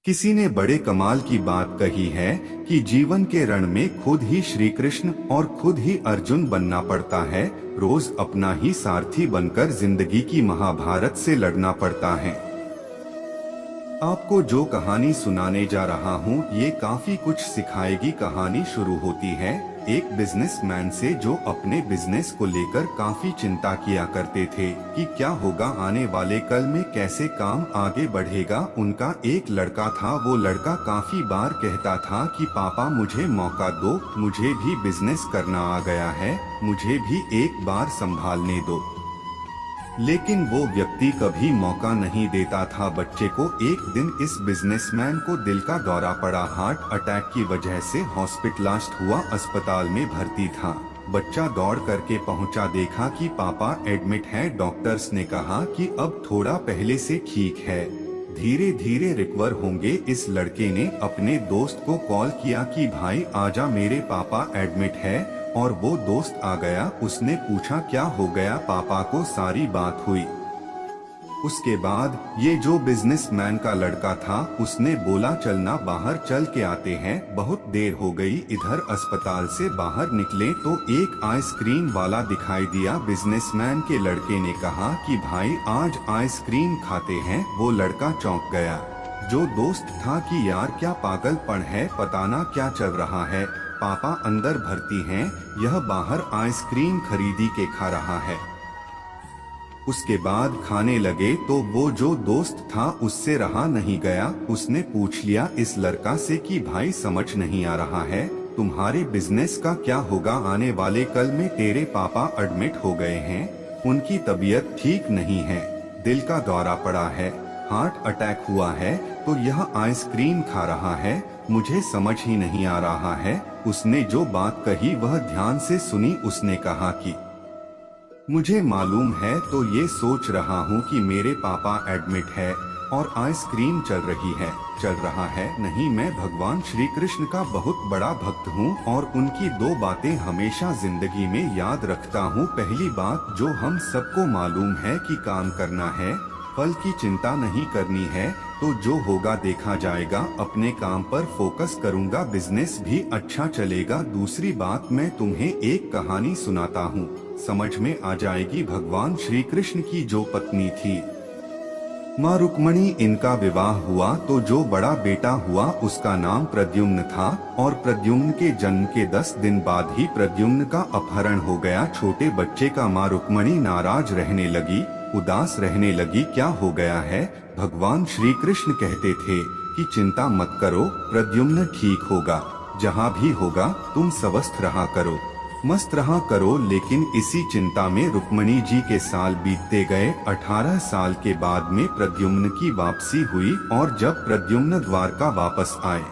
किसी ने बड़े कमाल की बात कही है कि जीवन के रण में खुद ही श्री कृष्ण और खुद ही अर्जुन बनना पड़ता है। रोज अपना ही सारथी बनकर जिंदगी की महाभारत से लड़ना पड़ता है। आपको जो कहानी सुनाने जा रहा हूँ ये काफी कुछ सिखाएगी। कहानी शुरू होती है एक बिजनेसमैन से जो अपने बिजनेस को लेकर काफी चिंता किया करते थे कि क्या होगा आने वाले कल में, कैसे काम आगे बढ़ेगा। उनका एक लड़का था। वो लड़का काफी बार कहता था कि पापा मुझे मौका दो, मुझे भी बिजनेस करना आ गया है, मुझे भी एक बार संभालने दो। लेकिन वो व्यक्ति कभी मौका नहीं देता था बच्चे को। एक दिन इस बिजनेसमैन को दिल का दौरा पड़ा। हार्ट अटैक की वजह से हॉस्पिटलाइज्ड हुआ, अस्पताल में भर्ती था। बच्चा दौड़ करके पहुंचा, देखा कि पापा एडमिट है। डॉक्टर्स ने कहा कि अब थोड़ा पहले से ठीक है, धीरे धीरे रिकवर होंगे। इस लड़के ने अपने दोस्त को कॉल किया कि भाई आजा, मेरे पापा एडमिट है। और वो दोस्त आ गया। उसने पूछा क्या हो गया, पापा को सारी बात हुई। उसके बाद ये जो बिजनेसमैन का लड़का था उसने बोला चलना बाहर चल के आते हैं। बहुत देर हो गई। इधर अस्पताल से बाहर निकले तो एक आइसक्रीम वाला दिखाई दिया। बिजनेसमैन के लड़के ने कहा कि भाई आज आइसक्रीम खाते हैं। वो लड़का चौंक गया। जो दोस्त था कि यार क्या पागलपन है, पता ना क्या चल रहा है, पापा अंदर भर्ती हैं, यह बाहर आइसक्रीम खरीदी के खा रहा है। उसके बाद खाने लगे तो वो जो दोस्त था उससे रहा नहीं गया। उसने पूछ लिया इस लड़का से कि भाई समझ नहीं आ रहा है, तुम्हारे बिजनेस का क्या होगा आने वाले कल में, तेरे पापा एडमिट हो गए हैं, उनकी तबीयत ठीक नहीं है, दिल का दौरा पड़ा है, हार्ट अटैक हुआ है, तो यह आइसक्रीम खा रहा है, मुझे समझ ही नहीं आ रहा है। उसने जो बात कही वह ध्यान से सुनी। उसने कहा कि मुझे मालूम है, तो ये सोच रहा हूँ कि मेरे पापा एडमिट है और आइसक्रीम चल रहा है। नहीं, मैं भगवान श्री कृष्ण का बहुत बड़ा भक्त हूँ और उनकी दो बातें हमेशा जिंदगी में याद रखता हूँ। पहली बात जो हम सबको मालूम है कि काम करना है, फल की चिंता नहीं करनी है, तो जो होगा देखा जाएगा। अपने काम पर फोकस करूंगा, बिजनेस भी अच्छा चलेगा। दूसरी बात, मैं तुम्हें एक कहानी सुनाता हूँ, समझ में आ जाएगी। भगवान श्री कृष्ण की जो पत्नी थी माँ रुक्मणी, इनका विवाह हुआ तो जो बड़ा बेटा हुआ उसका नाम प्रद्युम्न था। और प्रद्युम्न के जन्म के 10 दिन बाद ही प्रद्युम्न का अपहरण हो गया। छोटे बच्चे का माँ रुक्मणी नाराज रहने लगी, उदास रहने लगी। क्या हो गया है? भगवान श्री कृष्ण कहते थे कि चिंता मत करो, प्रद्युम्न ठीक होगा, जहाँ भी होगा तुम स्वस्थ रहा करो, मस्त रहा करो। लेकिन इसी चिंता में रुक्मणी जी के साल बीतते गए। 18 साल के बाद में प्रद्युम्न की वापसी हुई और जब प्रद्युम्न द्वारका वापस आए,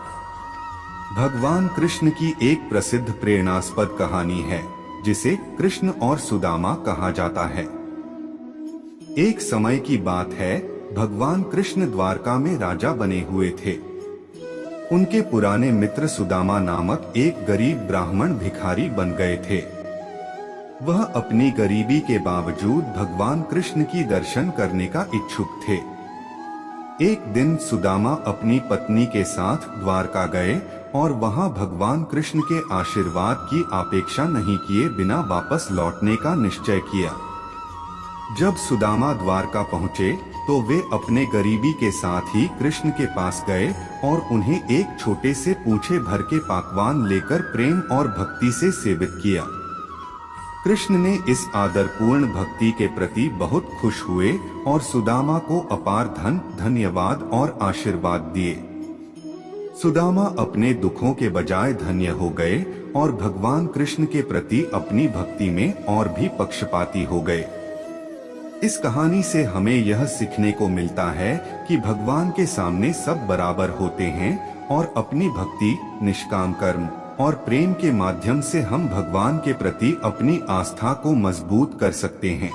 भगवान कृष्ण की एक प्रसिद्ध प्रेरणास्पद कहानी है जिसे कृष्ण और सुदामा कहा जाता है। एक समय की बात है, भगवान कृष्ण द्वारका में राजा बने हुए थे। उनके पुराने मित्र सुदामा नामक एक गरीब ब्राह्मण भिखारी बन गए थे। वह अपनी गरीबी के बावजूद भगवान कृष्ण की दर्शन करने का इच्छुक थे। एक दिन सुदामा अपनी पत्नी के साथ द्वारका गए और वहां भगवान कृष्ण के आशीर्वाद की अपेक्षा नहीं किए बिना वापस लौटने का निश्चय किया। जब सुदामा द्वारका पहुँचे तो वे अपने गरीबी के साथ ही कृष्ण के पास गए और उन्हें एक छोटे से पूछे भर के पकवान लेकर प्रेम और भक्ति से सेवित किया। कृष्ण ने इस आदरपूर्ण भक्ति के प्रति बहुत खुश हुए और सुदामा को अपार धन, धन्यवाद और आशीर्वाद दिए। सुदामा अपने दुखों के बजाय धन्य हो गए और भगवान कृष्ण के प्रति अपनी भक्ति में और भी पक्षपाती हो गए। इस कहानी से हमें यह सीखने को मिलता है कि भगवान के सामने सब बराबर होते हैं और अपनी भक्ति, निष्काम कर्म और प्रेम के माध्यम से हम भगवान के प्रति अपनी आस्था को मजबूत कर सकते हैं।